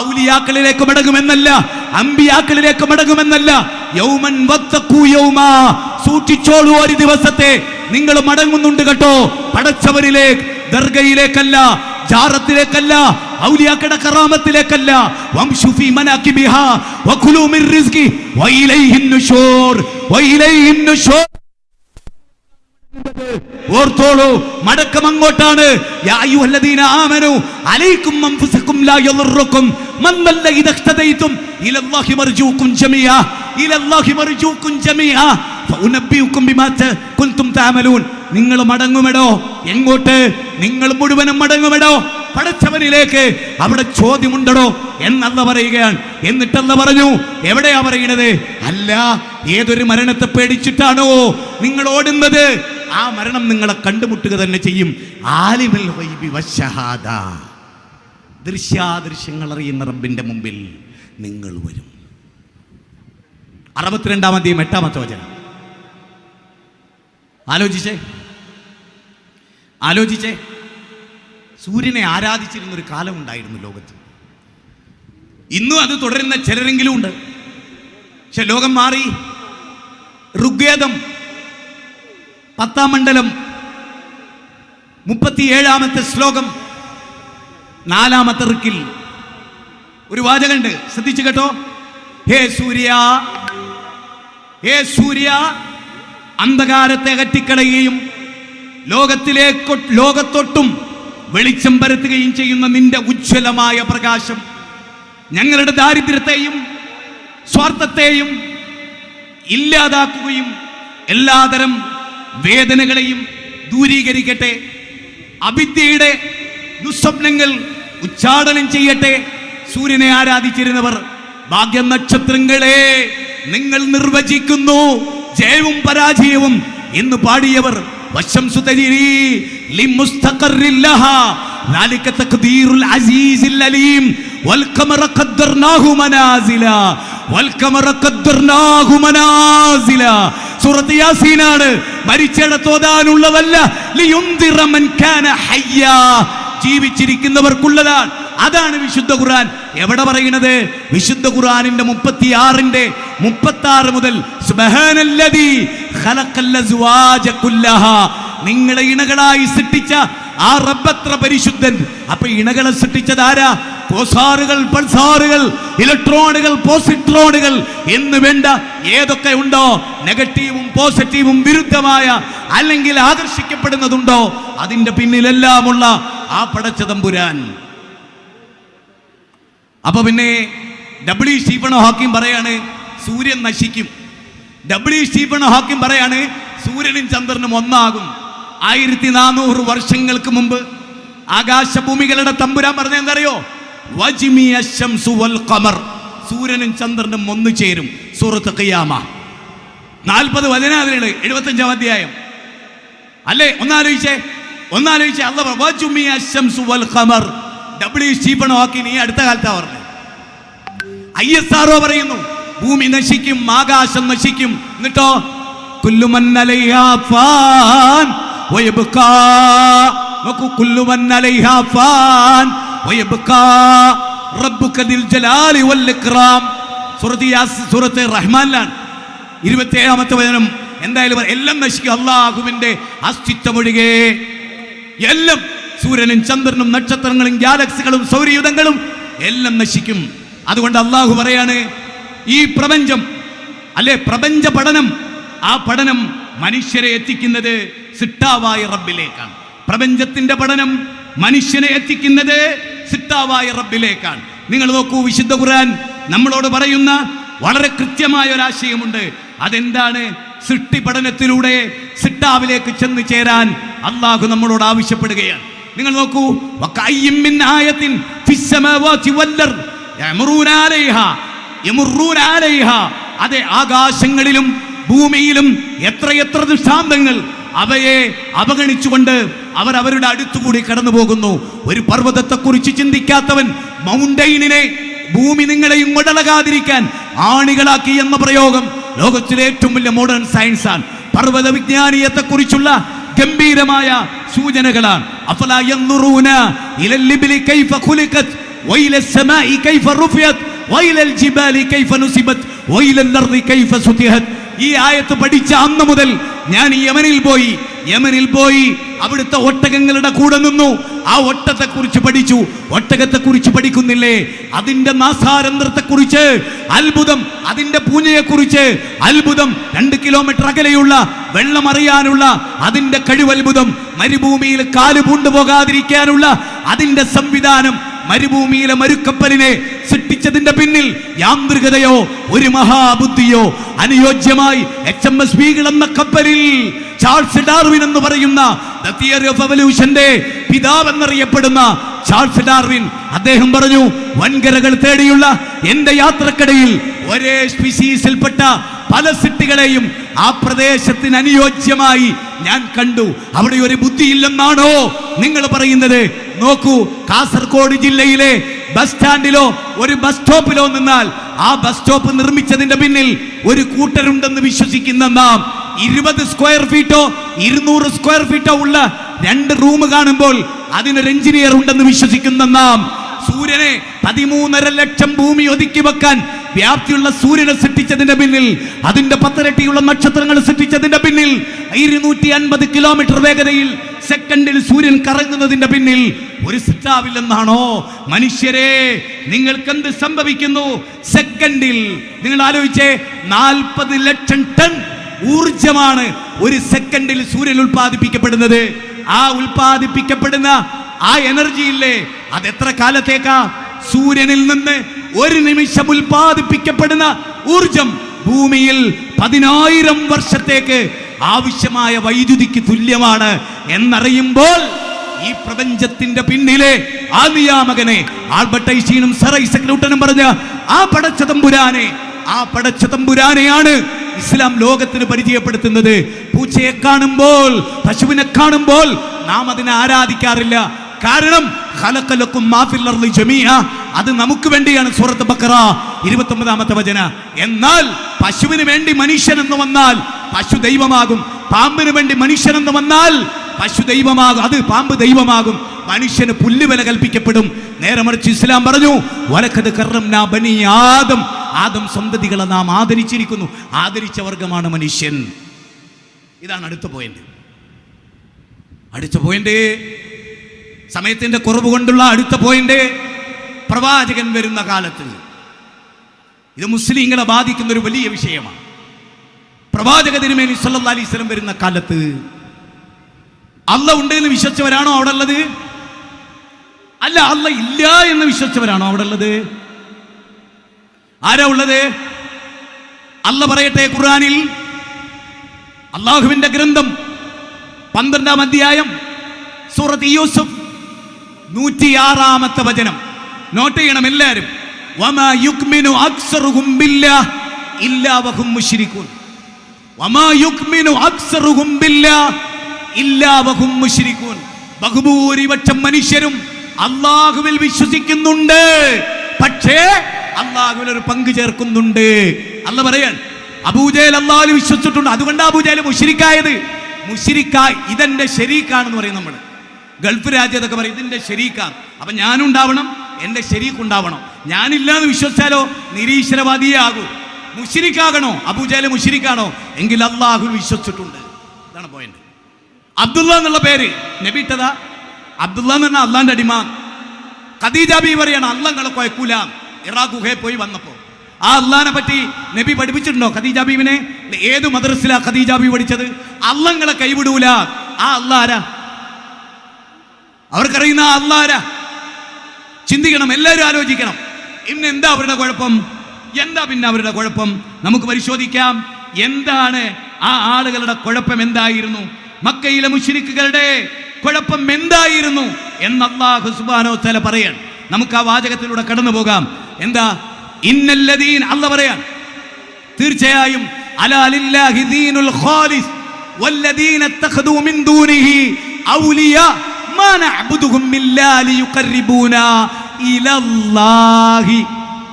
ഔലിയാക്കളിലേക്ക് മടങ്ങുമെന്നല്ല, അമ്പിയാക്കളിലേക്ക് മടങ്ങുമെന്നല്ല. യൗമൻ വത്തഖൂ യൗമാ, സൂക്ഷിച്ചോളൂ ഒരു ദിവസത്തെ. നിങ്ങൾ മടങ്ങുന്നുണ്ട് കേട്ടോ, പടച്ചവരിലേക്ക്, ദർഗയിലേക്കല്ല, ജാറത്തിലേക്കല്ല, ഔലിയാക്കളുടെ കറാമത്തിലേക്കല്ല. വംശു ഫീ മനാകിബിഹാ വകുലൂ മിർ റിസ്കി വഇലൈഹിൻ നുശൂർ, വഇലൈഹിൻ നുശൂർ. ഓർത്തോളൂ, മടക്കം അങ്ങോട്ടാണ്. യാ അയ്യുഹല്ലദീന ആമനൂ അലൈക്കും അൻഫുസകും ലാ യദുറുക്കും മൻ ദല്ല ഇദാ ഇഖ്തദൈതും ഇലല്ലാഹി മർജൂകും ജമീഅ, ഇലല്ലാഹി മർജൂകും ജമീഅ ഫഉനബ്ബിഉകും ബിമാ കുൻതും തഅമലൂൻ. നിങ്ങൾ മടങ്ങുമെടോ. എങ്ങോട്ട്? നിങ്ങൾ മുഴുവനും മടങ്ങുമെടോ പടച്ചവനിലേക്ക്. അവിടെ ചോദ്യമുണ്ടോ എന്നല്ല പറയുകയാണ്. എന്നിട്ടല്ല പറഞ്ഞു, എവിടെയാ പറയുന്നത്? അല്ല, ഏതൊരു മരണത്തെ പേടിച്ചിട്ടാണോ നിങ്ങൾ ഓടുന്നത്, ആ മരണം നിങ്ങളെ കണ്ടുമുട്ടുക തന്നെ ചെയ്യും. ആലിമുൽ ഗൈബി വശഹാദ, ദൃശ്യാദൃശ്യങ്ങൾ അറിയുന്ന റബ്ബിന്റെ മുമ്പിൽ നിങ്ങൾ വരും. 62-ാം അധ്യായം 8-ാമത്തെ വചനം. ആലോചിച്ചേ. സൂര്യനെ ആരാധിച്ചിരുന്നൊരു കാലം ഉണ്ടായിരുന്നു ലോകത്ത്. ഇന്നും അത് തുടരുന്ന ചിലരെങ്കിലും ഉണ്ട്. പക്ഷെ ലോകം മാറി. ഋഗ്വേദം 10-ാം മണ്ഡലം 37-ാമത്തെ ശ്ലോകം 4-ാമത്തെ ഋക്കിൽ ഒരു വാചകമുണ്ട്, ശ്രദ്ധിച്ചു കേട്ടോ. ഹേ സൂര്യ, അന്ധകാരത്തെ അകറ്റിക്കളയുകയും ലോകത്തൊട്ടും വെളിച്ചം പരത്തുകയും ചെയ്യുന്ന നിന്റെ ഉജ്ജ്വലമായ പ്രകാശം ഞങ്ങളുടെ ദാരിദ്ര്യത്തെയും സ്വാർത്ഥത്തെയും ഇല്ലാതാക്കുകയും എല്ലാതരം വേദനകളെയും ദൂരീകരിക്കട്ടെ. അവിദ്യയുടെ ദുസ്വപ്നങ്ങൾ ഉച്ചാടനം ചെയ്യട്ടെ. സൂര്യനെ ആരാധിച്ചിരുന്നവർ, ഭാഗ്യ നക്ഷത്രങ്ങളെ നിങ്ങൾ നിർവചിക്കുന്നു ജയവും പരാജയവും എന്ന് പാടിയവർ, വശംസു തജ്രീ ലിമുസ്തഖറിൻ ലഹാ ذلك تقدير العزيز العليم والقمر قدرناه منازل. സൂറത്ത് യാസീനാണ്. മരിച്ചിടത്ത് ഓതാനുള്ളതല്ല, ലിയുൻദിറ മൻ കാന ഹയ്യാ, ജീവിച്ചിരിക്കുന്നവർക്കുള്ളതാണ്. അതാണ് വിശുദ്ധ ഖുർആൻ. എവിടെ പറയുന്നത്? വിശുദ്ധ ഖുർആനിന്റെ 36 മുതൽ സുബ്ഹാനല്ലദീ ഖലഖൽ അസ്വാജ കുല്ലഹാ, നിങ്ങളെ ഇണകളായി സൃഷ്ടിച്ച ആ റബ്ബത്ര പരിശുദ്ധൻ. അപ്പൊ ഇണകളെ സൃഷ്ടിച്ചത് ആരാ? കോസാറുകൾ, പൾസാറുകൾ, ഇലക്ട്രോണുകൾ, പോസിട്രോണുകൾ എന്ന് വേണ്ട ഏതൊക്കെ ഉണ്ടോ, നെഗറ്റീവും പോസിറ്റീവും വിരുദ്ധമായ അല്ലെങ്കിൽ ആകർഷിക്കപ്പെടുന്നതുണ്ടോ, അതിന്റെ പിന്നിലെല്ലാമുള്ള ആ പടച്ച തമ്പുരാൻ. അപ്പൊ പിന്നെ W. സ്റ്റീഫൻ ഹോക്കിംഗ് പറയാണ് സൂര്യൻ നശിക്കും. W. സ്റ്റീഫൻ ഹോക്കിംഗ് പറയാണ് സൂര്യനും ചന്ദ്രനും ഒന്നാകും. 1400 വർഷങ്ങൾക്ക് മുമ്പ് ആകാശഭൂമികളുടെ തമ്പുരാൻ പറഞ്ഞ എന്തറിയോ? വജ്മിയ ശംസു വൽ ഖമർ, സൂര്യനും ചന്ദ്രനും ഒന്നു ചേരും. സൂറത്ത് ഖിയാമ 40 വചനാതിലുണ്ട്, 75-ാം അധ്യായം അല്ലേ? ഒന്നാലോചിച്ചേ. അല്ലാഹു വജ്മിയ ശംസു വൽ ഖമർ. W. സ്റ്റീഫൻ ഹോക്കിംഗ് ഈ അടുത്ത കാലത്താ പറഞ്ഞത്. ISRO പറയുന്നു ഭൂമി നശിക്കും, ആകാശം നശിക്കും. എന്നിട്ടോ കുല്ലു മൻ അലൈഹാ ഫാൻ വയബ്കാ, കുല്ലു മൻ അലൈഹാ ഫാൻ വയബ്കാ റബ്ബുക ദിൽ ജലാലി വൽ ഇക്റാം. സൂറത്ത് റഹ്മാനിലാണ് 27-ാമത്തെ വചനം. എന്തായാലും എല്ലാം നശിക്കും, അല്ലാഹുവിന്റെ അസ്തിത്വമൊഴികെ എല്ലാം. സൂര്യനും ചന്ദ്രനും നക്ഷത്രങ്ങളും ഗാലക്സികളും സൗരയൂഥങ്ങളും എല്ലാം നശിക്കും. അതുകൊണ്ട് അള്ളാഹു പറയാണ്, ഈ പ്രപഞ്ചം അല്ലെ, പ്രപഞ്ച പഠനം, ആ പഠനം മനുഷ്യരെ എത്തിക്കുന്നത് സിട്ടാവായ റബ്ബിലേക്കാണ്. പ്രപഞ്ചത്തിന്റെ പഠനം മനുഷ്യനെ എത്തിക്കുന്നത് സിട്ടാവായ റബ്ബിലേക്കാണ്. നിങ്ങൾ നോക്കൂ, വിശുദ്ധ ഖുർആൻ നമ്മളോട് പറയുന്ന വളരെ കൃത്യമായ ഒരാശയമുണ്ട്. അതെന്താണ്? സൃഷ്ടി പഠനത്തിലൂടെ സിട്ടാവിലേക്ക് ചെന്ന് ചേരാൻ അള്ളാഹു നമ്മളോട് ആവശ്യപ്പെടുകയാണ്. നിങ്ങൾ നോക്കൂ, വകഅയ്യിൻ മിൻ ആയത്തിൻ ഫിസ് സമാവാതി വൽ അർദ് യമുറൂന അലൈഹാ, അതെ, ആകാശങ്ങളിലും ഭൂമിയിലും എത്രയെത്ര ദൃഷ്ടാന്തങ്ങൾ, അവയെ അവഗണിച്ചുകൊണ്ട് അവർ അവരുടെ അടുത്തുകൂടി കടന്നു പോകുന്നു. ഒരു പർവ്വതത്തെക്കുറിച്ച് ചിന്തിക്കാത്തവൻ മൗണ്ടൈനിനെ, ഭൂമി നിങ്ങളെയും ഇടളകാതിരിക്കാൻ ആണികളാക്കി എന്ന പ്രയോഗം ലോകത്തിലെ ഏറ്റവും വലിയ മോഡേൺ സയൻസാണ്. പർവ്വത വിജ്ഞാനീയത്തെക്കുറിച്ചുള്ള ഗംഭീരമായ സൂചനകളാണ്. അഫലാ യൻദുറൂന ഇലൽ ലിബ്ലി കൈഫ ഖുലിഖത് വൈലസ് സമാഇ കൈഫ റുഫിയത് വൈലൽ ജിബാലി കൈഫ നുസിബത് വൈലൽ അർദി കൈഫ സുതിഹത്. ഈ ആയത്ത് പഠിച്ച അന്ന് മുതൽ ഞാൻ യമനിൽ പോയി അവിടുത്തെ ഒട്ടകങ്ങളുടെ കൂടെ നിന്നു. ആ ഒട്ടത്തെക്കുറിച്ച് പഠിച്ചു. ഒട്ടകത്തെക്കുറിച്ച് പഠിക്കുന്നില്ലേ? അതിന്റെ നാസാരന്ധ്രത്തെക്കുറിച്ച് അത്ഭുതം, അതിന്റെ പൂഞ്ഞയെക്കുറിച്ച് അത്ഭുതം, 2 കിലോമീറ്റർ അകലെയുള്ള വെള്ളം അറിയാനുള്ള അതിന്റെ കഴിവത്ഭുതം, മരുഭൂമിയിൽ കാല് പൂണ്ടുപോകാതിരിക്കാനുള്ള അതിന്റെ സംവിധാനം, മരുഭൂമിയിലെ മരുക്കപ്പലിനെ സൃഷ്ടിച്ചതിന്റെ പിന്നിൽ യാന്ത്രികതയോ ഒരു മഹാബുദ്ധിയോ അനുയോജ്യമായി HMS Beagle എന്ന കപ്പലിൽ ചാൾസ് ഡാർവിൻ എന്ന് പറയുന്ന ദ തിയറി ഓഫ് എവല്യൂഷന്റെ പിതാവെന്നറിയപ്പെടുന്ന ചാൾസ് ഡാർവിൻ അദ്ദേഹം പറഞ്ഞു, വൻകരകൾ തേടിയുള്ള എന്റെ യാത്രക്കിടയിൽ ഒരേ സ്പീഷീസിൽപ്പെട്ട പല സിട്ടികളെയും ആ പ്രദേശത്തിന് അനുയോജ്യമായി ഞാൻ കണ്ടു. അവിടെ ഒരു ബുദ്ധിയില്ലെന്നാണോ നിങ്ങൾ പറയുന്നത്? നോക്കൂ, കാസർഗോഡ് ജില്ലയിലെ ബസ് സ്റ്റാൻഡിലോ ഒരു ബസ് സ്റ്റോപ്പിലോ നിന്നാൽ ആ ബസ് സ്റ്റോപ്പ് നിർമ്മിച്ചതിന്റെ പിന്നിൽ ഒരു കൂട്ടരുണ്ടെന്ന് വിശ്വസിക്കുന്ന നാം 20 സ്ക്വയർ ഫീറ്റോ 200 സ്ക്വയർ ഫീറ്റോ ഉള്ള 2 റൂം കാണുമ്പോൾ അതിനൊരു എഞ്ചിനീയർ ഉണ്ടെന്ന് വിശ്വസിക്കുന്ന നാം, സൂര്യനെ 13.5 ലക്ഷം ഭൂമി ഒതുക്കി വെക്കാൻ വ്യാപ്തിയുള്ള സൂര്യനെ സൃഷ്ടിച്ചതിന്റെ പിന്നിൽ, അതിന്റെ 10 ഇരട്ടിയുള്ള നക്ഷത്രങ്ങൾ സൃഷ്ടിച്ചതിന്റെ പിന്നിൽ, 250 കിലോമീറ്റർ വേഗതയിൽ സെക്കൻഡിൽ സൂര്യൻ കറങ്ങുന്നതിന്റെ പിന്നിൽ ഒരു സൃഷ്ടാവില്ലെന്നാണോ? മനുഷ്യരെ, നിങ്ങൾക്ക് എന്ത് സംഭവിക്കുന്നു? സെക്കൻഡിൽ നിങ്ങൾ ആലോചിച്ചേ, 40 ലക്ഷം ടൺ ഊർജമാണ് ഒരു സെക്കൻഡിൽ സൂര്യൻ ഉൽപ്പാദിപ്പിക്കപ്പെടുന്നത്. ആ ഉൽപ്പാദിപ്പിക്കപ്പെടുന്ന ആ എനർജി ഇല്ലേ, അതെത്ര കാലത്തേക്കാ? സൂര്യനിൽ നിന്ന് ഒരു നിമിഷം ഉൽപ്പാദിപ്പിക്കപ്പെടുന്ന ഊർജം ഭൂമിയിൽ 10,000 വർഷത്തേക്ക് ആവശ്യമായ വൈദ്യുതിക്ക് തുല്യമാണ് എന്നറിയുമ്പോൾ ഈ പ്രപഞ്ചത്തിന്റെ പിന്നിലെ ആ നിയാമകനെ, ആൽബർട്ട് ഐൻസ്റ്റീനും സർ ഐസക് ന്യൂട്ടനും പറഞ്ഞ ആ പടച്ച തമ്പുരാനെയാണ് ഇസ്ലാം ലോകത്തിന് പരിചയപ്പെടുത്തുന്നത്. പൂച്ചയെ കാണുമ്പോൾ, പശുവിനെ കാണുമ്പോൾ നാം അതിനെ ആരാധിക്കാറില്ല. കാരണം ഖലഖലക്കും മാ ഫിൽ അർളി ജമീഅ, അത് നമുക്ക് വേണ്ടിയാണ്. സൂറത്ത് ബഖറ 29-ാമത്തെ വചനം. എന്നാൽ പശുവിന് വേണ്ടി മനുഷ്യൻ എന്ന് വന്നാൽ പശു ദൈവമാകും. പാമ്പിന് വേണ്ടി മനുഷ്യൻ എന്ന് വന്നാൽ പശു ദൈവമാകും, അത് പാമ്പ് ദൈവമാകും. മനുഷ്യന് പുല്ലുവില കൽപ്പിക്കപ്പെടും. നേരെ മറിച്ച് ഇസ്ലാം പറഞ്ഞു, വലഖദ് കറംനാ ബനി ആദം, ആദം സന്തതികളെ നാം ആദരിച്ചിരിക്കുന്നു. ആദരിച്ച വർഗമാണ് മനുഷ്യൻ. ഇതാണ് അടുത്ത പോയിന്റ്. സമയത്തിന്റെ കുറവ് കൊണ്ടുള്ള അടുത്ത പോയിന്റ്, പ്രവാചകൻ വരുന്ന കാലത്ത് ഇത് മുസ്ലിങ്ങളെ ബാധിക്കുന്ന ഒരു വലിയ വിഷയമാണ്. പ്രവാചക തിരുമേനി സല്ലല്ലാഹു അലൈഹി വസല്ലം വരുന്ന കാലത്ത് അല്ലാഹ് ഉണ്ട് എന്ന് വിശ്വസിച്ചവരാണോ അവിടെ ഉള്ളത്? അല്ല, അല്ലാഹ് ഇല്ല എന്ന് വിശ്വസിച്ചവരാണോ അവിടെ ഉള്ളത്? ആരാ ഉള്ളത്? അല്ലാഹ് പറയട്ടെ, ഖുർആനിൽ അല്ലാഹുവിന്റെ ഗ്രന്ഥം 12-ാം അധ്യായം സൂറത്ത് യൂസുഫ് 106-ാമത്തെ വചനം നോട്ട് ചെയ്യണം എല്ലാവരും. വമാ യുക്മിനു അക്സറുഹും ബില്ലാഹ് ഇല്ലാ വഹും മുശ്രികൂൻ. വമാ യുക്മിനു അക്സറുഹും ബില്ലാഹ് ഇല്ലാ വഹും മുശ്രികൂൻ. ബഹുഭൂരിപക്ഷം മനുഷ്യരും അല്ലാഹുവിൽ വിശ്വസിക്കുന്നുണ്ട്, പക്ഷേ അല്ലാഹുവിൽ ഒരു പങ്ക് ചേർക്കുന്നുണ്ട്. അല്ലാഹ് പറയാൻ, അബൂജഹൽ അല്ലാഹുവിൽ വിശ്വസിച്ചിട്ടുണ്ട്, അതുകൊണ്ട് അബൂജഹൽ മുശ്രിക്കായത്. മുശ്രിക്കായി ഇതെന്റെ ശരീക്കാണെന്ന് പറയും നമ്മൾ. ഗൾഫ് രാജ്യത്തൊക്കെ പറയും ഇതിന്റെ ശരീക്കാണ്. അപ്പൊ ഞാനുണ്ടാവണം, എന്റെ ശരീക്കുണ്ടാവണം. ഞാനില്ല എന്ന് വിശ്വസിച്ചാലോ നിരീശ്വരവാദിയേ ആകൂ. മുശ്രിക്കാകണോ? അബൂജഹൽ മുശ്രിക്കാണോ? എങ്കിൽ അല്ലാഹു വിശ്വസിച്ചിട്ടുണ്ട്. ഇതാണ് പോയിന്റ്. അബ്ദുള്ള എന്നുള്ള പേര് നബി ഇട്ടതാ. അബ്ദുള്ള എന്ന് പറഞ്ഞാൽ അള്ളാന്റെ അടിമ. ഖദീജ ബീവി പറയാണ്, അള്ളങ്ങളെ കൊയക്കൂല. ഇറാഖ് ഗുഹയിൽ പോയി വന്നപ്പോ ആ അള്ളാനെ പറ്റി നബി പഠിപ്പിച്ചിട്ടുണ്ടോ ഖദീജ ബീവിനെ? ഏത് മദ്രസിലാ ഖദീജ ബീവി പഠിച്ചത്? അള്ളങ്ങളെ കൈവിടൂല. ആ അള്ളാ ആരാ? അവർക്കറിയുന്ന ആ അള്ളാ ആരാ? ചിന്തിക്കണം, എല്ലാവരും ആലോചിക്കണം. ഇന്ന് എന്താ അവരുടെ കുഴപ്പം? എന്താ പിന്നെ അവരുടെ കുഴപ്പം? നമുക്ക് പരിശോധിക്കാം. എന്താണ് ആ ആളുകളുടെ കുഴപ്പം? എന്തായിരുന്നു മക്കയിലെ മുശ്രിക്കുകളുടെ കുഴപ്പം? എന്തായിരുന്നു എന്ന് അല്ലാഹു സുബ്ഹാനഹു വ തആല പറയാൻ. നമുക്ക് ആ വാചകത്തിലൂടെ കടന്നു പോകാം. എന്താ? ഇന്നല്ലദീൻ, അല്ലാഹു പറയാൻ, തീർച്ചയായും അലാ ലില്ലാഹി ദീനുൽ ഖാലിസ് വല്ലദീന ഇത്തഖദൂ മിൻ ദൂനിഹി ഔലിയാ മാ നഅബുദുഹും ഇല്ലാ ലിയുഖർരിബൂനാ ഇലല്ലാഹി.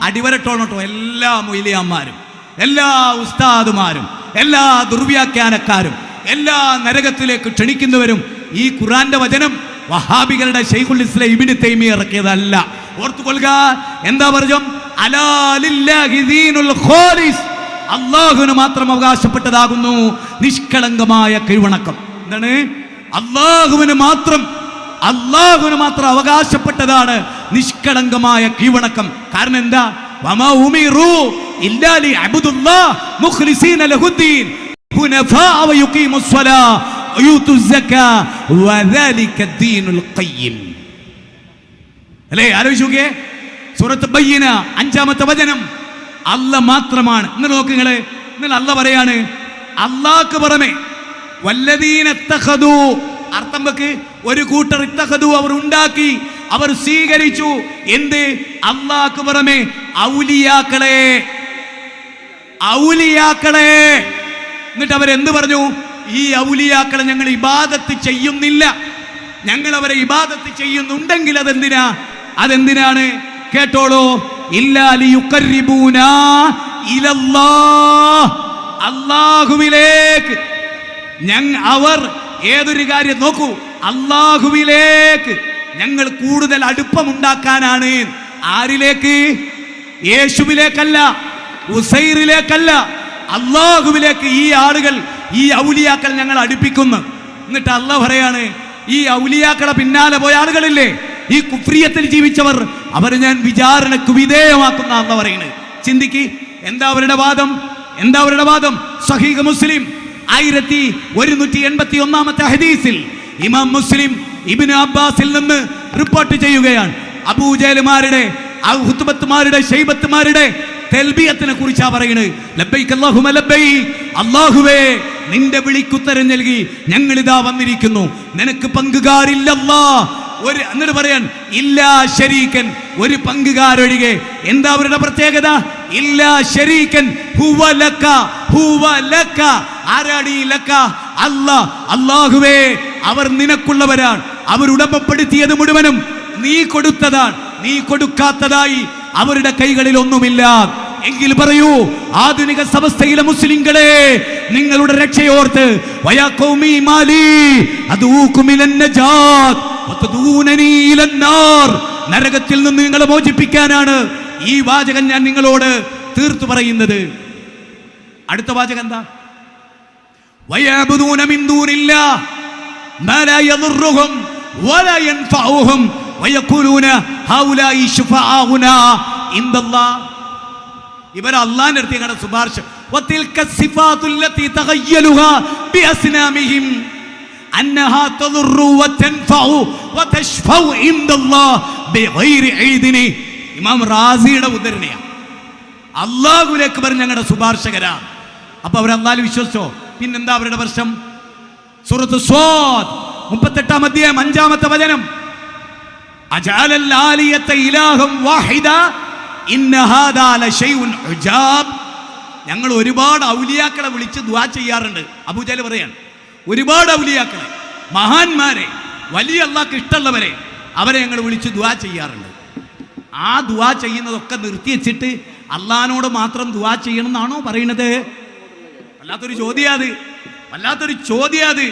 അടിവരട്ടോണട്ടോ എല്ലാ മൊയ്ലിയാന്മാരും, എല്ലാ ഉസ്താദുമാരും, എല്ലാ ദുർവ്യാഖ്യാനക്കാരും, എല്ലാ നരകത്തിലേക്ക് ക്ഷണിക്കുന്നവരും ഈ ഖുർആന്റെ വചനം വഹാബികളുടെ ശൈഖുൽ ഇസ്ലാം ഇബ്നു തൈമിയ്യ ഇറക്കിയതല്ല. ഓർത്തുകൊള്ളുക. എന്താ പറഞ്ഞു? അലാ ലില്ലാഹി ദീനുൽ ഖാലിസ്, അല്ലാഹുവിന് മാത്രം അവകാശപ്പെട്ടതാകുന്നു നിഷ്കളങ്കമായ കീഴ്വണക്കം. എന്താണ്? അല്ലാഹുവിന് മാത്രം അവകാശപ്പെട്ടതാണ് നിഷ്കളങ്കമായ കീഴ്വണക്കം. കാരണം എന്താ? വമാ ഉമിറു ഇല്ലാ ലിഅബ്ദുല്ലാഹ് മുഖ്ലിസീന ലഹുദ്ദീൻ ഹുനഫാ വയുഖീമുസ് സ്വലാ വയൂതുസ് സക്കാ വദാലിക ദീനുൽ ഖയ്യിം. അല്ലേ? ആലോചിച്ചോക്കേ, സൂറത്ത് ബയ്യിന 5-ാമത്തെ വചനം. അല്ലാഹ് മാത്രമാണ്. ഇന്ന് നോക്ക് നിങ്ങള്, ഇന്ന് അല്ലാഹ് പറയാണ് അല്ലാഹ്ക്ക് പുറമെ വല്ലദീന ഇത്തഖദു, അർത്ഥം വെക്ക്, ഒരു കൂട്ടർ ഇത്തഖദു, അവർ ഉണ്ടാക്കി, അവർ സ്വീകരിച്ചു. എന്ത്? അല്ലാഹ്ക്ക് പുറമെ ഔലിയാക്കളെ. എന്നിട്ട് അവരെന്ത് പറഞ്ഞു? ഈ ഔലിയാക്കളെ ഞങ്ങൾ ഇബാദത്ത് ചെയ്യുന്നില്ല, ഞങ്ങൾ അവരെ ഇബാദത്ത് ചെയ്യുന്നുണ്ടെങ്കിൽ അതെന്തിനാണ്? കേട്ടോളൂ. ഇല്ലാ ലിയുഖർരിബൂനാ ഇലല്ലാഹ്, അല്ലാഹുവിലേക്ക് അവർ ഏതൊരു കാര്യം നോക്കൂ, അല്ലാഹുവിലേക്ക് ഞങ്ങൾ കൂടുതൽ അടുപ്പമുണ്ടാക്കാനാണ്. ആരിലേക്ക്? യേശുവിലേക്കല്ല, ഉസൈറിലേക്കല്ല, അല്ലാഹുവിലേക്ക് ഈ ആളുകൾ, ഈ ഔലിയാക്കൾ ഞങ്ങൾ അടുപ്പിക്കുന്നു. എന്നിട്ട് അല്ലാഹ് പറയാണ്, ഈ ഔലിയാക്കളെ പിന്നാലെ പോയ ആളുകളില്ലേ, ഈ കുഫ്രിയത്തിൽ ജീവിച്ചവർ, അവരെ ഞാൻ വിചാരണക്ക് വിധേയമാക്കുന്ന അല്ലാഹ് പറയുന്നത്. ചിന്തിക്ക്, എന്താ അവരുടെ വാദം? സഹീഹ് മുസ്ലിം 1181-ാമത്തെ ഹദീസിൽ ഇമാം മുസ്ലിം ഇബ്നു അബ്ബാസിൽ നിന്ന് റിപ്പോർട്ട് ചെയ്യുകയാണ്. അബൂജഹലുമാരുടെ, ഹുത്ബത്തുമാരുടെ, ശൈബത്തുമാരുടെ തൽബിയത്തിനെ കുറിച്ചാ പറയുന്നത്. ലബ്ബൈക അല്ലാഹുമ്മ ലബ്ബൈക്, അല്ലാഹുവേ നിന്റെ വിളിക്കുത്തരം നൽകി ഞങ്ങൾ ഇതാ വന്നിരിക്കുന്നു, നിനക്ക് പങ്കുകാരില്ലല്ലാ. എന്നിട്ട് പറയാൻ ഇല്ലാ ശരീകൻ, ഒരു പങ്കുകാരൊഴികെ. എന്താ അവരുടെ പ്രത്യേകത? ഇല്ലാ ശരീകൻ ഹുവ ലക. ആരാടി ലക? അല്ലാഹുവേ അവർ നിനക്കുള്ളവരാണ്, അവർ ഉടമപ്പെടുത്തിയത് മുഴുവനും നീ കൊടുത്തതാണ്, നീ കൊടുക്കാത്തതായി അവരുടെ കൈകളിൽ ഒന്നുമില്ല. എങ്കിൽ പറയൂ, ആധുനിക സമസ്തയിലെ മുസ്ലിങ്ങളെ, നിങ്ങളുടെ രക്ഷയോർത്ത് വയാ ഖൗമി മാലി അദൂകും ഇലൻ നജാത്ത് വതദൂനനി ഇലൻ നാർ, നരകത്തിൽ നിന്ന് നിങ്ങളെ മോചിപ്പിക്കാനാണ് ഈ വാചകം ഞാൻ നിങ്ങളോട് തീർത്തു പറയുന്നത്. അടുത്ത വാചകം എന്താ? വയഅബുദൂന മിൻ ദൂനില്ലാഹ് മാ ലാ യദുർറുഹും വലാ യൻഫഉഹും വയഖൂലൂന ഹൗലാഇ ശുഫാഉനാ ഇൻദല്ലാഹ്. ഇവർ അല്ലാഹുവിന്റെ അടുത്ത് ഞങ്ങളുടെ ശുപാർശ. വതിൽക സിഫാത്തുല്ലതി തഗയ്യലുഹാ ബിഅസ്നാമിഹിം അന്നഹാ തദുറു വതൻഫഉ വതശ്ഫഉ ഇൻദല്ലാഹ് ബിഗൈരി ഈദിനി. ഇമാം റാസിയുടെ ഉദ്ധരണിയാണ്. അല്ലാഹുവിലേക്ക് പറഞ്ഞ ഞങ്ങളുടെ ശുപാർശകരാ. അപ്പൊ അവർ അല്ലാഹുവിൽ വിശ്വസിച്ചോ? പിന്നെന്താ അവരുടെ പ്രശ്നം? സൂറത്ത് സ്വാദ് 38-ാം അധ്യായം 5-ാമത്തെ വചനം. അജഅലൽ ആലിയത ഇലാഹം വാഹിദ ഇന്ന ഹാദാ ലശൈഉൻ ഉജാബ്. ഞങ്ങൾ ഒരുപാട് ഔലിയാക്കളെ വിളിച്ച് ദുആ ചെയ്യാറുണ്ട്. അബൂജഹൽ പറയാണ്, ഒരുപാട് ഔലിയാക്കളെ, മഹാന്മാരെ, വലിയ അല്ലാഹ്ക്ക് ഇഷ്ടമുള്ളവരെ, അവരെ ഞങ്ങൾ വിളിച്ച് ദുആ ചെയ്യാറുണ്ട്. ആ ദുആ ചെയ്യുന്നതൊക്കെ നിർത്തി വെച്ചിട്ട് അള്ളാഹിനോട് മാത്രം ദുആ ചെയ്യണം എന്നാണോ പറയുന്നത്? വല്ലാത്തൊരു ചോദ്യാത്.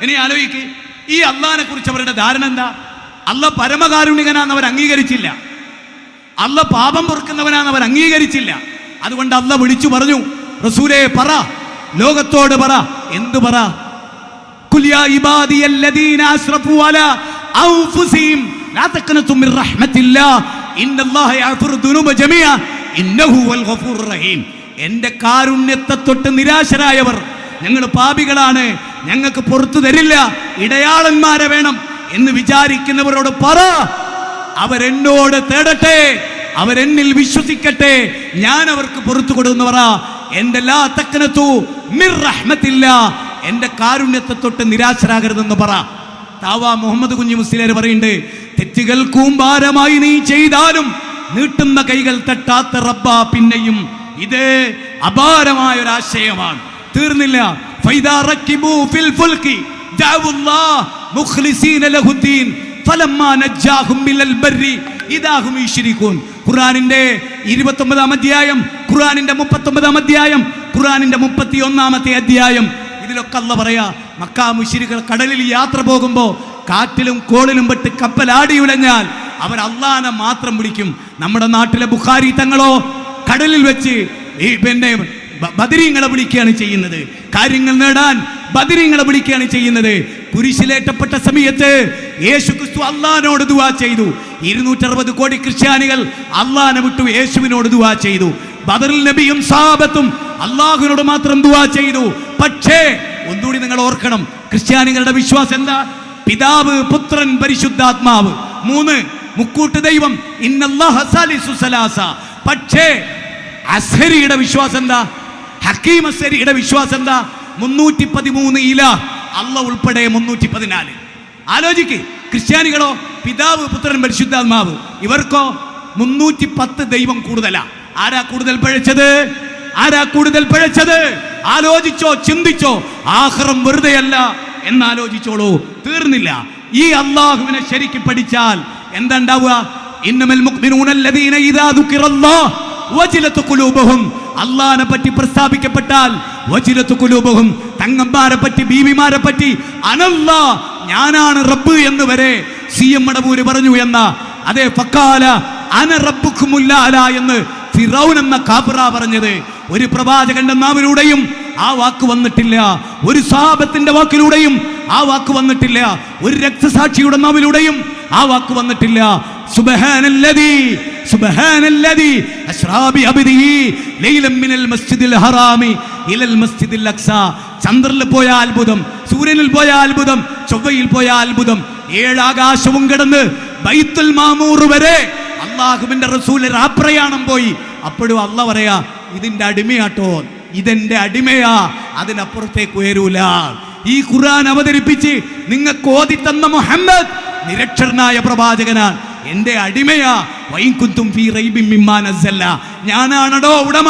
ഇനി ആലോചിക്ക്, ഈ അള്ളാഹിനെ കുറിച്ച് അവരുടെ ധാരണ എന്താ? അള്ളാഹ് പരമകാരുണികനാന്ന് അവർ അംഗീകരിച്ചില്ല, അള്ളാഹ് പാപം പൊറുക്കുന്നവനാന്ന് അവർ അംഗീകരിച്ചില്ല. അതുകൊണ്ട് അള്ളാഹ് വിളിച്ചു പറഞ്ഞു, റസൂലേ പറ, ലോകത്തോട് പറ. എന്തു പറ? ഖുൽ യാ ഇബാദിയല്ലദീന അസ്റഫു അലാ അൻഫുസിഹിം ലാ തഖ്നതു മിർ റഹ്മത്തില്ലാഹ് ഇന്നല്ലാഹ യഗ്ഫിറു ദുനൂബ ജമീഅ ഇന്നഹു വൽ ഗഫൂറുർ റഹീം. എൻ്റെ കാരുണ്യത്തെ തൊട്ട് നിരാശരായവർ, ഞങ്ങൾ പാപികളാണ്, ഞങ്ങൾക്ക് പുറത്തു തരില്ല, ഇടയാളന്മാരെ വേണം എന്ന് വിചാരിക്കുന്നവരോട് പറ, അവരെന്നോട് തേടട്ടെ, അവരെന്നിൽ വിശ്വസിക്കട്ടെ, ഞാൻ അവർക്ക് പുറത്തു കൊടുക്കുന്ന പറ. എൻ്റെ ലാ തഖ്നതു മിർ റഹ്മത്തില്ലാഹ്, എൻ്റെ കാരുണ്യത്തെ തൊട്ട് നിരാശരാകരുതെന്ന് പറ. താവ മുഹമ്മദ് കുഞ്ഞി മുസ്ലിയാർ പറയുന്നുണ്ട്, തെറ്റുകൾ കൂമ്പാരമായി നീ ചെയ്താലും നീട്ടുന്ന കൈകൾ തട്ടാത്ത റബ്ബ പിന്നെയും. ഇത് അപാരമായ ഒരു ആശയമാണ്. തീർന്നില്ല. ഫൈദാ റക്കിബു ഫിൽ ഫുൽകി ദഅവുല്ലാഹ് മുഖ്ലിസീന ലഹുദ്ദീൻ ഫലമ്മാ നജ്ജാഹും മിനൽ ബർരി ഇദാ ഹും യുശ്രികൂൻ. ഖുർആനിന്റെ 29-ാം അധ്യായം, ഖുർആനിന്റെ 39-ാം അധ്യായം, ഖുർആനിന്റെ 31-ാമത്തെ അധ്യായം. ഇതിലൊക്കെ അല്ലാഹ് പറയാ, മക്കാ മുശ്രിക്കുകൾ കടലിൽ യാത്ര പോകുമ്പോൾ കാറ്റിലും കോളിലും പെട്ട് കപ്പലാടി ഉലഞ്ഞാൽ അവർ അള്ളാനെ മാത്രം വിളിക്കും. നമ്മുടെ നാട്ടിലെ ബുഖാരി തങ്ങളോ കടലിൽ വെച്ച് പിന്നെ ബദരീങ്ങളെ വിളിക്കുകയാണ് ചെയ്യുന്നത്. കാര്യങ്ങൾ നേടാൻ ബദരീങ്ങളെ വിളിക്കുകയാണ് ചെയ്യുന്നത്. കുരിശിലേറ്റപ്പെട്ട സമയത്ത് യേശു ക്രിസ്തു അള്ളാഹിനോട് ദുആ ചെയ്തു. 260 കോടി ക്രിസ്ത്യാനികൾ അള്ളാഹിനെ വിട്ടു യേശുവിനോട് ദുആ ചെയ്തു. ബദറിൽ നബിയും സഹാബത്തും അള്ളാഹുവിനോട് മാത്രം ദുആ ചെയ്തു. പക്ഷേ ഒന്നുകൂടി നിങ്ങൾ ഓർക്കണം, ക്രിസ്ത്യാനികളുടെ വിശ്വാസം എന്താ? പിതാവ്, പുത്രൻ, പരിശുദ്ധാത്മാവ്, 3 മുക്കൂട്ട് ദൈവം, ഇന്നല്ലാഹ സാലിസു സലാസ. പക്ഷേ അസ്ഹരിയുടെ വിശ്വാസം എന്താ? ഹക്കീം അസ്ഹരിയുടെ വിശ്വാസം എന്താ? 313 ഇലാഹ്, അല്ലാഹ് ഉൾപ്പെടെ 314. ആലോചിക്ക്. ക്രിസ്ത്യാനികളോ പിതാവ്, പുത്രൻ, പരിശുദ്ധാത്മാവ്. ഇവർക്കോ 310 ദൈവം കൂടുതലാ. ആരാ കൂടുതൽ പഴച്ചത്? ആരാ കൂടുതൽ പഴച്ചത്? ആലോചിച്ചോ, ചിന്തിച്ചോ. ആഖിറം വെറുതെയല്ല എന്നാലോചിച്ചോളൂ. തീർന്നില്ല. ഈ അല്ലാഹുവിനെ ശരിക്ക് പഠിച്ചാൽ എന്താ ഉണ്ടാവുക? ഇന്നമൽ മുഅ്മിനൂന അല്ലദീന ഇദാ ദുകിറല്ലാഹ് വജിലത് ഖുലൂബുഹും. അല്ലാഹനെ പറ്റി പ്രസ്താവിക്കപ്പെട്ടാൽ വജിലത് ഖുലൂബുഹും, തങ്ങന്മാരെ പറ്റി, ബീവിമാരെ പറ്റി, അനല്ലാ, ഞാനാണ് റബ്ബ് എന്ന് വരെ CM മടവൂര് പറഞ്ഞു എന്ന അതേ ഫഖാല അന റബ്ബുക്കുമുൽ അഅല എന്ന് ഫിറൗൻ എന്ന കാഫിറ പറഞ്ഞത്. ഒരു പ്രവാചകന്റെ നാവിലൂടെയും ആ വാക്ക് വന്നിട്ടില്ല. ഒരു സഹാബത്തിന്റെ വാക്കിലൂടെയും ആ വാക്ക് വന്നിട്ടില്ല. ഒരു രക്തസാക്ഷിയുടെ നാവിലൂടെയും ആ വാക്ക് വന്നിട്ടില്ല. സുബ്ഹാനല്ലദീ സുബ്ഹാനല്ലദീ അസ്റാ ബിഅബ്ദിഹി ലൈലൻ മിനൽ മസ്ജിദിൽ ഹറാമി ഇലൽ മസ്ജിദിൽ അഖ്സ. ചന്ദ്രനിൽ പോയ അത്ഭുതം, സൂര്യനിൽ പോയ അത്ഭുതം, ചൊവ്വയിൽ പോയ അത്ഭുതം, 7 ആകാശവും കടന്ന് ബൈത്തുൽ മാമൂർ വരെ അല്ലാഹുവിന്റെ റസൂൽ രാപ്രയാണം പോയി. അപ്പോഴും അല്ലാഹ് പറയാ, ഇതിന്റെ അടിമയാട്ടോ, ഇതെന്റെ അടിമയാ, അതിനപ്പുറത്തേക്ക് ഉയരൂല. ഈ ഖുർആൻ അവതരിപ്പിച്ച് നിങ്ങൾക്ക് ഓതി തന്ന മുഹമ്മദ് നിരക്ഷരനായ പ്രവാചകനാണ്, എന്റെ അടിമയാ. വൈകുന്തും ഫീ റൈബിൻ മിമ്മാ നസ്സല. ഞാനാണടോ ഉടമ,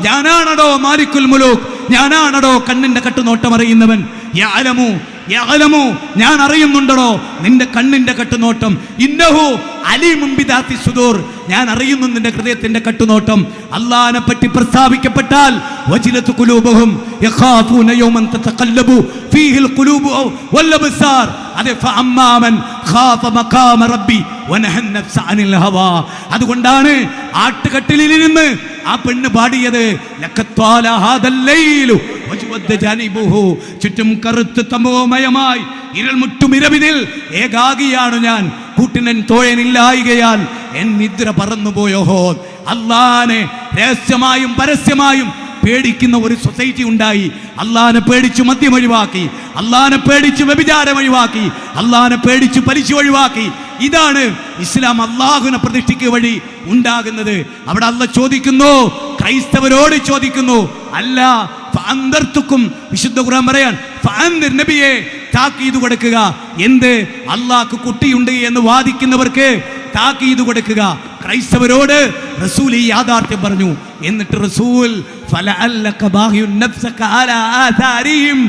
ഞാനാണടോ മാലിക്കുൽ മുലൂക്, ഞാനാണടോ കണ്ണിന്റെ കട്ടുനോട്ടം അറിയുന്നവൻ. യഅലമു യഅലമു, ഞാൻ അറിയുന്നുണ്ടോ നിന്റെ കണ്ണിന്റെ കട്ടുനോട്ടം. ഇന്നഹു അലീമുൻ ബിദാത്തി സുദൂർ, ഞാൻ അറിയുന്നു നിന്റെ ഹൃദയത്തിന്റെ കട്ടുനോട്ടം. അല്ലാഹനെ പറ്റി പ്രസ്താവിക്കപ്പെട്ടാൽ വജിലതു ഖുലൂബുഹും യഖാഫൂന യൗമൻ തതഖല്ലബു ഫീഹിൽ ഖുലൂബു വൽ അബ്സാർ. അതെ, ഫഅമ്മാമൻ ഖാഫ മഖാമ റബ്ബി വനഹൻ നഫ്സ അനിൽ ഹവാ. അതുകൊണ്ടാണ് ആട്ടുകട്ടിലിരുന്ന് ആ പെണ്ണ് പാടിയത്, ലഖത്വാല ഹാദൽ ലൈലു വജ്വദ ജാനിബുഹു. ചുറ്റും കറുത്ത് തമോമയമായി ഇരുൾ മുറ്റും ഇരവിതിൽ ഏകാഗിയാണ് ഞാൻ, കൂട്ടിനൻ തോഴനില്ലായികയാൽ എൻ നിദ്ര പറന്നുപോയോ. അല്ലാഹനെ രഹസ്യമായും പരസ്യമായും പേടിക്കുന്ന ഒരു സൊസൈറ്റി ഉണ്ടായി. അല്ലാഹനെ പേടിച്ചു മദ്യം ഒഴിവാക്കി, അല്ലാഹനെ പേടിച്ചു വ്യഭിചാരം ഒഴിവാക്കി, അല്ലാഹനെ പേടിച്ചു പലിശ ഒഴിവാക്കി. ഇതാണ് ഇസ്ലാം അല്ലാഹുവിനെ പ്രതിഷ്ഠിക്കുക വഴി ഉണ്ടാകുന്നത്. അവിടെ അല്ലാഹ് ചോദിക്കുന്നു, ക്രൈസ്തവരോട് ചോദിക്കുന്നു, അല്ല ഫഅൻദർതുക്കും, വിശുദ്ധ ഖുർആൻ പറയാൻ, ഫഅൻദിർ നബിയെ താക്കീത് കൊടുക്കുക. എന്ത്? അല്ലാഹ്ക്ക് കുട്ടിയുണ്ട് എന്ന് വാദിക്കുന്നവർക്ക് താക്കീത് കൊടുക്കുക. ക്രൈസ്തവരോട് റസൂൽ ഈ യാഥാർത്ഥ്യം പറഞ്ഞു. എന്നിട്ട് റസൂൽ ഫലഅല്ലക ബാഹിയുൻ നഫ്സക അലാ ആഥാരിഹിം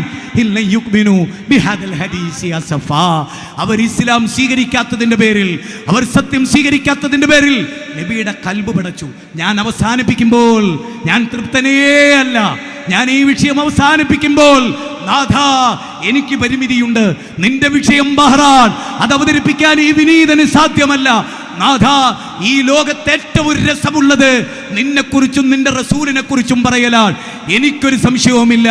ഇല്ല യുക്മിനു ബിഹാദൽ ഹദീസി അസഫാ. അവർ ഇസ്ലാം സ്വീകരിക്കാത്തതിന്റെ പേരിൽ, അവർ സത്യം സ്വീകരിക്കാത്തതിന്റെ പേരിൽ നബിയുടെ കൽബ് പിടച്ചു. ഞാൻ അവസാനിപ്പിക്കുമ്പോൾ ഞാൻ തൃപ്തനേ അല്ല. ഞാൻ ഈ വിഷയം അവസാനിപ്പിക്കുമ്പോൾ നാഥാ, എനിക്ക് പരിമിതിയുണ്ട്. നിന്റെ വിഷയം ബഹ്റാൻ, അത് അവതരിപ്പിക്കാൻ ഈ വിനീതന് സാധ്യമല്ല. നാഥാ, ഈ ലോകത്ത് ഏറ്റവും രസമുള്ളത് നിന്നെക്കുറിച്ചും നിന്റെ റസൂലിനെ കുറിച്ചും പറയലാണ്. എനിക്കൊരു സംശയവുമില്ല.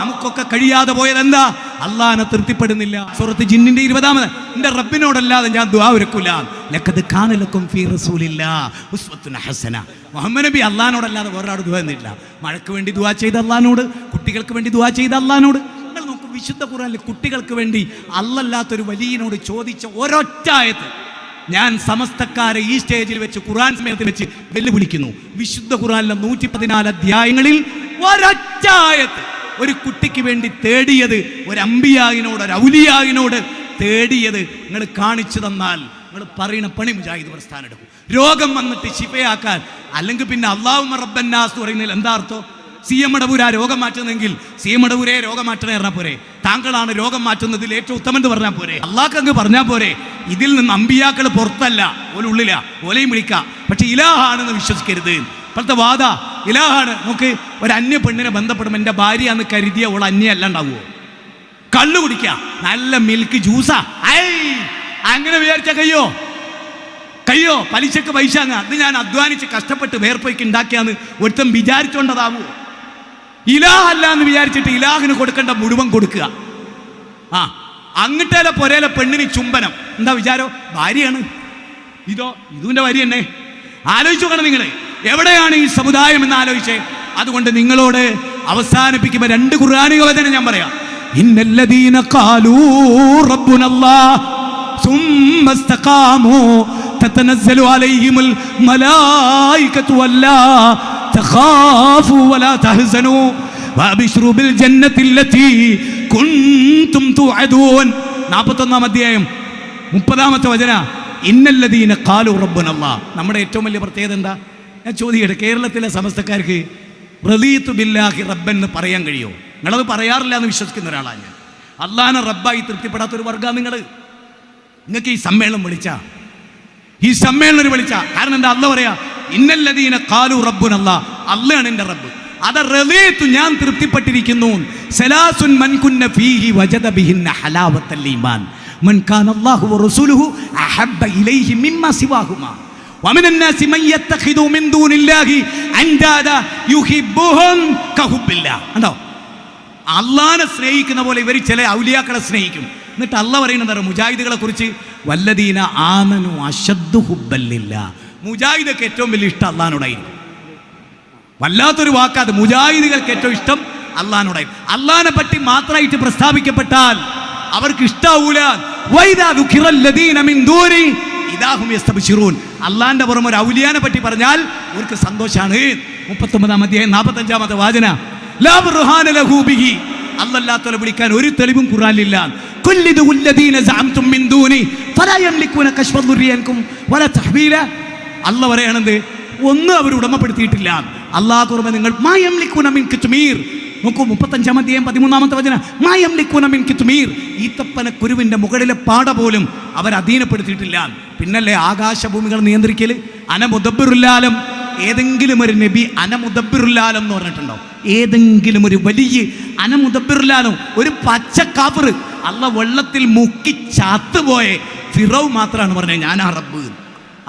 നമുക്കൊക്കെ കഴിയാതെ പോയത് എന്താ? അള്ളാഹനെ തൃപ്തിപ്പെടുന്നില്ല. സൂറത്ത് ജിന്നിന്റെ 20 എന്റെ റബ്ബിനോടല്ലാതെ ഞാൻ ദുആ ഒരുക്കൂല. ലഖദ് കാന ലക്കും ഫീ റസൂലില്ലാഹി ഉസ്വത്തുൻ ഹസന. മുഹമ്മദ് നബി അള്ളാഹിനോടല്ലാതെ വേറൊരാൾ ദുആ ചെയ്യുന്നില്ല. മഴയ്ക്ക് വേണ്ടി ദുആ ചെയ്ത അള്ളാഹിനോട്, കുട്ടികൾക്ക് വേണ്ടി ദുആ ചെയ്ത അള്ളാഹിനോട്. നിങ്ങൾ നോക്കൂ, വിശുദ്ധ ഖുർആനിൽ കുട്ടികൾക്ക് വേണ്ടി അല്ലല്ലാത്തൊരു വലിയനോട് ചോദിച്ച ഒരൊറ്റ ആയത്ത് ഞാൻ സമസ്തക്കാരെ ഈ സ്റ്റേജിൽ വെച്ച് ഖുർആൻ സമയത്ത് വെച്ച് വെല്ലുവിളിക്കുന്നു. വിശുദ്ധ ഖുർആനിലെ 114 അധ്യായങ്ങളിൽ ഒരൊറ്റ ആയത്ത് ഒരു കുട്ടിക്ക് വേണ്ടി തേടിയത്, ഒരു അമ്പിയായിനോട്, ഒരു ഔലിയായിനോട് തേടിയത് നിങ്ങൾ കാണിച്ചു തന്നാൽ നിങ്ങൾ പറയുന്ന പണി മുജാഹിദ് പ്രസ്ഥാനം എടുക്കും. രോഗം വന്നിട്ട് ശിഫയാക്കാൻ. അല്ലെങ്കിൽ പിന്നെ അല്ലാഹുമ്മ റബ്ബന്നാസ് പറയുന്നതിൽ എന്താ അർത്ഥം? CM മടവൂരാ രോഗം മാറ്റുന്നെങ്കിൽ CM മടവൂരെ രോഗം മാറ്റണേ പറഞ്ഞാൽ പോരെ? താങ്കളാണ് രോഗം മാറ്റുന്നതിൽ ഏറ്റവും ഉത്തമം എന്ന് പറഞ്ഞാൽ പോരെ? അള്ളാഹ് അങ്ങ് പറഞ്ഞാൽ പോരെ? ഇതിൽ നിന്ന് അമ്പിയാക്കൾ പുറത്തല്ല, ഓലുള്ളില, ഓലയും വിളിക്കാം, പക്ഷെ ഇലാഹാണെന്ന് വിശ്വസിക്കരുത്. ഇപ്പോഴത്തെ വാദ ഇലാഹാണ്. നമുക്ക് ഒരു അന്യ പെണ്ണിനെ ബന്ധപ്പെടുമ്പോൾ എൻ്റെ ഭാര്യ എന്ന് കരുതിയ ഓൾ അന്യ അല്ല ഉണ്ടാവുമോ? കള്ളു കുടിക്കുക, നല്ല മിൽക്ക് ജ്യൂസാ, അങ്ങനെ വിചാരിച്ച കയ്യോ പലിശക്ക് പൈസ അങ്ങ് അത് ഞാൻ അധ്വാനിച്ച് കഷ്ടപ്പെട്ട് വേർപ്പൊയ്ക്ക് ഉണ്ടാക്കിയാന്ന് ഒരുത്തം വിചാരിച്ചോണ്ടതാവോ? ഇലാഹല്ല എന്ന് വിചാരിച്ചിട്ട് ഇലാഹിന് കൊടുക്കേണ്ട മുഴുവൻ കൊടുക്കുക. അങ്ങട്ടേലെ പൊരേലെ പെണ്ണിന് ചുംബനം, എന്താ വിചാരം? ഭാര്യയാണ്. ഇതിന്റെ ഭാര്യ തന്നെ. ആലോചിച്ചു നോക്കണം നിങ്ങൾ, എവിടെയാണ് ഈ സമുദായം എന്ന് ആലോചിച്ചേ. അതുകൊണ്ട് നിങ്ങളോട് അവസാനിപ്പിക്കുമ്പോൾ 2 ഖുർആനിക വചനം ഞാൻ പറയാം. ഇന്നല്ലദീന ഖാലൂ റബ്ബുനല്ലാഹ് സുമ്മ ഇസ്തഖാമൂ തതനസ്സലു അലൈഹിമുൽ മലായികതു വല്ലാ തഖാഫൂ വലാ തഹ്സനൂ വഅബ്ശിറൂ ബിൽ ജന്നത്തില്ലതീ കുൻതും തുഅദൂൻ. 41-ാം അധ്യായം 30-ാമത്തെ വചനം. ഇന്നല്ലദീന ഖാലൂ റബ്ബുനല്ലാഹ്. നമ്മുടെ ഏറ്റവും വലിയ പ്രത്യേകത എന്താ? ഞാൻ ചോദിക്കട്ടെ, കേരളത്തിലെ സമസ്തക്കാർക്ക് റളീതു ബില്ലാഹി റബ്ബൻ എന്ന് പറയാൻ കഴിയുമോ? നിങ്ങളത് പറയാറില്ല എന്ന് വിശ്വസിക്കുന്ന ഒരാളാണ് ഞാൻ. അള്ളാഹനെ റബ്ബായി തൃപ്തിപ്പെടാത്തൊരു വർഗ്ഗമാണ് നിങ്ങൾ. നിങ്ങൾക്ക് ഈ സമ്മേളനം വിളിച്ച കാരണം എന്താ? അള്ളാഹ് പറയാ ഇന്നല്ലദീന ഖാലൂ റബ്ബുനല്ലാഹ്, അള്ളാഹയാണ് എൻ്റെ റബ്ബ്. അത് റളീതു, ഞാൻ തൃപ്തിപ്പെട്ടിരിക്കുന്നു. സലാസുൻ മൻ കുന്ന ഫീഹി വജദ ബിഹിന്ന ഹലാവത്തൽ ഈമാൻ മൻ കാന അല്ലാഹു വറസൂലുഹു അഹബ്ബ ഇലൈഹി മിമ്മാ സിവാഹുമാ വമിനൻ നാസി മൻ യത്തഖിദു മിൻ ദൂനില്ലാഹി അൻദാദ യുഹിബ്ബുഹും കഹുബ്ബില്ലാഹ്. കണ്ടോ, അള്ളാഹനെ സ്നേഹിക്കുന്ന പോലെ ഇവർ ചില ഔലിയാക്കളെ സ്നേഹിക്കും. എന്നിട്ട് അള്ളാഹ് പറയുന്നത് മുജാഹിദുകളെ കുറിച്ച്, വല്ലദീന ആമനു അശദ്ദു ഹുബ്ബൻ ലില്ലാഹ്. മുജാഹിദൊക്കെ ഏറ്റവും വലിയ ഇഷ്ടം അള്ളാഹിനോടായിരിക്കും. വല്ലാത്തൊരു വാക്കാത്, മുജാഹിദുകൾക്ക് ഏറ്റവും ഇഷ്ടം അള്ളാഹിനോടായിരിക്കും. അള്ളാഹിനെ പറ്റി മാത്രമായിട്ട് പ്രസ്താവിക്കപ്പെട്ടാൽ അവർക്ക് ഇഷ്ടാവൂല. അള്ളാന്റെ പുറമെ ഒരു ഔലിയാനെ പറ്റി പറഞ്ഞാൽ അവർക്ക് സന്തോഷാണ്. 39-ാം അധ്യായം 45-ാമത്തെ വാചന. അല്ലാത്തവരെ വിളിക്കാൻ ഒരു തെളിവും ഖുർആനിലില്ല. അള്ളാഹ് പറയണത് ഒന്നും അവർ ഉടമപ്പെടുത്തിയിട്ടില്ല. അള്ളാഹ് പുറമെ നിങ്ങൾ നോക്കൂ, 35-ാം അധ്യായം 13-ാമത്തെ വചനം. ഈത്തപ്പന കുരുവിന്റെ മുകളിലെ പാട പോലും അവർ അധീനപ്പെടുത്തിയിട്ടില്ല. പിന്നല്ലേ ആകാശഭൂമികൾ നിയന്ത്രിക്കല്. അനമുദബ്ബിറുല്ലാലം. ഏതെങ്കിലും ഒരു നബി അനമുദബ്ബിറുല്ലാലം എന്ന് പറഞ്ഞിട്ടുണ്ടോ? ഏതെങ്കിലും ഒരു വലിയ അനമുദബ്ബിറുല്ലാലം, ഒരു പച്ച കാഫിർ അള്ളാഹ് വെള്ളത്തിൽ മുക്കി ചാത്തുപോയ ഫിറൗ മാത്രമാണ് പറഞ്ഞത് ഞാനാ റബ്ബ്.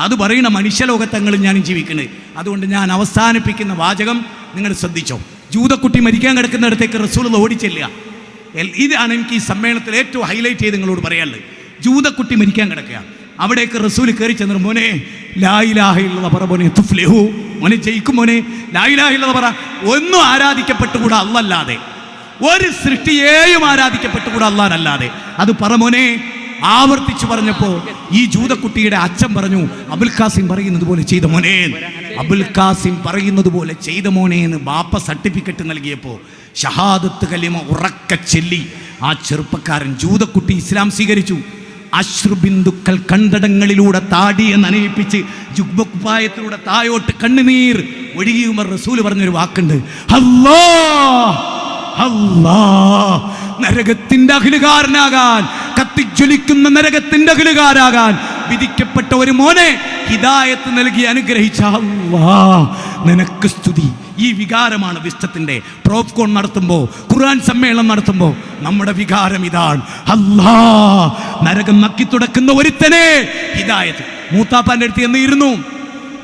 അത് പറയുന്ന മനുഷ്യലോകത്തങ്ങളും ഞാൻ ജീവിക്കുന്നത്. അതുകൊണ്ട് ഞാൻ അവസാനിപ്പിക്കുന്ന വാചകം നിങ്ങൾ ശ്രദ്ധിച്ചോ. ജൂതക്കുട്ടി മരിക്കാൻ കിടക്കുന്നിടത്തേക്ക് റസൂൽ ഓടിച്ചെല്ലുക. ഇതാണ് എനിക്ക് ഈ സമ്മേളനത്തിൽ ഏറ്റവും ഹൈലൈറ്റ് ചെയ്ത് നിങ്ങളോട് പറയാനുള്ളത്. ജൂതക്കുട്ടി മരിക്കാൻ കിടക്കുക, അവിടേക്ക് റസൂൽ കയറി ചെന്നിട്ട് മോനെ ലാ ഇലാഹ ഇല്ലല്ലാഹ് പറ, മോനെ തുഫ്ലിഹു, മോനെ ജയിക്കും, മോനെ ലാ ഇലാഹ ഇല്ലല്ലാഹ് പറ. ഒന്നും ആരാധിക്കപ്പെട്ടുകൂടാ അല്ലാതെ, ഒരു സൃഷ്ടിയെയും ആരാധിക്കപ്പെട്ടുകൂടാ അല്ലാതെ. അത് പറ മോനെ. ആവർത്തിച്ചു പറഞ്ഞപ്പോ ഈ ജൂതക്കുട്ടിയുടെ അച്ഛൻ പറഞ്ഞു, അബുൽ ഖാസിം പറയുന്നത് പോലെ ചെയ്ത മോനെ, അബുൽ ഖാസിം പറയുന്നത് പോലെ ചെയ്ത മോനെ എന്ന് ബാപ്പ സർട്ടിഫിക്കറ്റ് നൽകിയപ്പോൾ ഷഹാദത്ത് കലിമ ഉറക്ക ചെല്ലി ആ ചെറുപ്പക്കാരൻ ജൂതക്കുട്ടി ഇസ്ലാം സ്വീകരിച്ചു. അശ്രുബിന്ദുക്കൾ കണ്ടടങ്ങളിലൂടെ താടിയെ നനയിപ്പിച്ച് ജുബ്ബക്കുപ്പായത്തിലൂടെ തായോട്ട് കണ്ണുനീർ ഒഴുകിയുമർ റസൂൽ പറഞ്ഞൊരു വാക്കുണ്ട്, അല്ലാഹ് അല്ലാഹ്. നരകത്തിന്റെ അഖിലുകാരനാകാൻ, കത്തിജ്വലിക്കുന്ന നരകത്തിന്റെ അഖിലുകാരാകാൻ വിധിക്കപ്പെട്ട ഒരു മോനെ ഹിദായത്ത് നൽകി അനുഗ്രഹിച്ച അല്ലാഹ് നിനക്ക് സ്തുതി. ഈ വികാരമാണ് വിസ്തത്തിന്റെ പ്രോഫ്കോൺ നടത്തുമ്പോൾ, ഖുർആൻ സമ്മേളനം നടത്തുമ്പോൾ നമ്മുടെ വികാരം ഇതാണ്. അല്ലാഹ് നരകം നക്കി തുടക്കുന്ന ഒരുത്തനെ ഹിദായത്ത്. മൂത്താപ്പാന്റെ അടുത്ത് എന്നിരുന്നു,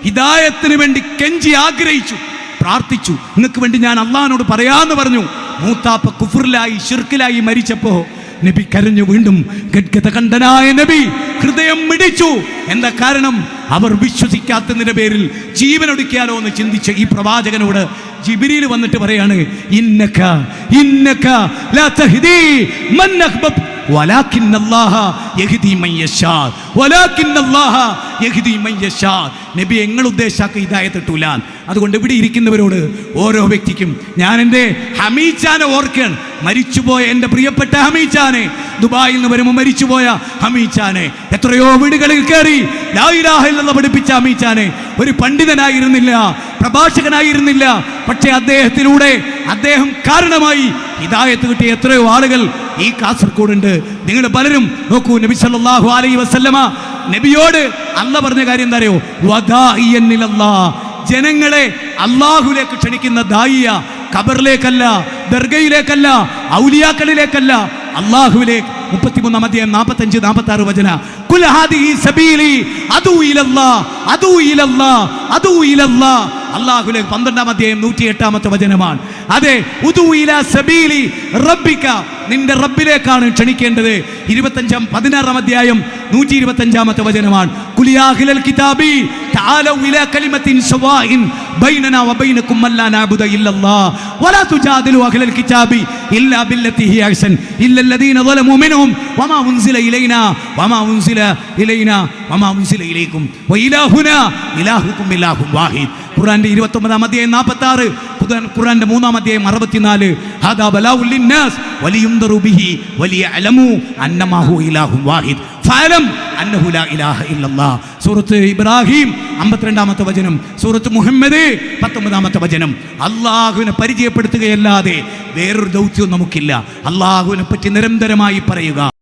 ഹിദായത്തിന് വേണ്ടി കെഞ്ചി ആഗ്രഹിച്ചു, പ്രാർത്ഥിച്ചു. നിങ്ങൾക്ക് വേണ്ടി ഞാൻ അള്ളാഹിനോട് പറയാന്ന് പറഞ്ഞു. മൂത്താപ്പ കുഫറിലായി ശിർക്കിലായി മരിച്ചപ്പോ നബി കരഞ്ഞു. വീണ്ടും ഗദ്ഗതകണ്ഠനായ നബി ഹൃദയം മിടിച്ചു. എന്താ കാരണം? അവർ വിശ്വസിക്കാത്തതിന്റെ പേരിൽ ജീവനൊടുക്കിയാലോ എന്ന് ചിന്തിച്ച ഈ പ്രവാചകനോട് ജിബ്രീൽ വന്നിട്ട് പറയാണ്, ഇന്നക ഇന്നക ലാ തഹ്ദി മൻ അഹ്ബബ് വലാകിന്നല്ലാഹ യഹ്ദി മൻ യശാ വലാകിന്നല്ലാഹ യഹ്ദി മൻ യശാ. നബി നിങ്ങൾ ഉദ്ദേശിച്ച ഹിദായത്ത് കിട്ടൂല. അതുകൊണ്ട് ഇവിടെ ഇരിക്കുന്നവരോട് ഓരോ വ്യക്തിക്കും ഞാൻ എൻ്റെ ഹമീച്ചാനെ ഓർക്കുകയാണ്. മരിച്ചുപോയ എൻ്റെ പ്രിയപ്പെട്ട ഹമീച്ചാനെ, ദുബായിൽ നിന്ന് വരുമ്പോൾ മരിച്ചുപോയ ഹമീച്ചാനെ, എത്രയോ വീടുകളിൽ കയറി ലാ ഇലാഹ ഇല്ലല്ലാഹ് പഠിപ്പിച്ച ഹമീച്ചാനെ. ഒരു പണ്ഡിതനായിരുന്നില്ല, പ്രഭാഷകനായിരുന്നില്ല, പക്ഷേ അദ്ദേഹത്തിലൂടെ, അദ്ദേഹം കാരണമായി ഹിദായത്ത് കിട്ടിയ എത്രയോ ആളുകൾ ഈ കാസർഗോഡുണ്ട്. നിങ്ങൾ പലരും നോക്കൂ, നബി സല്ലല്ലാഹു അലൈഹി വസല്ലമ നബിയോട് അല്ലാഹ് പറഞ്ഞ കാര്യം എന്താ അറിയോ? വദാഇയൻ ഇലല്ലാഹ്, ജനങ്ങളെ അല്ലാഹുവിലേക്ക് ക്ഷണിക്കുന്ന ദായിയ. ഖബറിലേക്കല്ല, ദർഗയിലേക്കല്ല, ഔലിയാക്കളിലേക്കല്ല, അല്ലാഹുവിലേക്ക് 33 അധ്യായം 45 46 വചന ഖുൽ ഹാദിഹി സബീലി അദൂ ഇലല്ലാഹ് അദൂ ഇലല്ലാഹ് അദൂ ഇലല്ലാഹ് അല്ലാഹുവിലേക്ക് 12 അധ്യായം 108 വചനമാണ്. അതെ, ഉദൂ ഇലാ സബീലി റബ്ബിക, നിന്റെ റബ്ബിലേക്കാണ് ക്ഷണിക്കേണ്ടത്. 16 അധ്യായം 125 വചനമാണ്. ഖുൽ യാ അഹ്ലൽ കിതാബി തആലൂ ഇലാ കലിമത്തിൻ സവാഇൻ ബൈനനാ വബൈനകും അല്ലാ നഅബുദ ഇല്ലല്ലാഹ് വലാ തുജാദിലു അഹ്ലൽ കിതാബി ഇല്ലാ ബില്ലതി ഹിയ അഹ്സൻ ഇല്ലല്ലദീന ളലമു മിൻഹും വമാ ഉൻസില ഇലൈനാ വമാ ഉൻസില ഇലൈനാ വമാ ഉൻസില ഇലൈക്കും വഇലാഹുനാ ഇലാഹുക്കും ഇലാഹും വാഹിദ്. ഖുർആന്റെ 29 അധ്യായം 46, ഖുർആന്റെ 3 അധ്യായം 64. ഹാദാ ബലാഉൽ ലിന്നാസ് വലിയുൻദറു ബിഹി വലിയഅലമു അന്നമാ ഹു ഇലാഹും വാഹിദ് ഫഅലം അന്നഹു ലാ ഇലാഹ ഇല്ലല്ലാഹ്. സൂറത്ത് ഇബ്രാഹിം 52 വചനം, സൂറത്ത് മുഹമ്മദ് 19 വചനം. അല്ലാഹുവിനെ പരിചയപ്പെടുത്തുകയല്ലാതെ വേറൊരു ദൗത്യവും നമുക്കില്ല. അല്ലാഹുവിനെ പറ്റി നിരന്തരമായി പറയുക.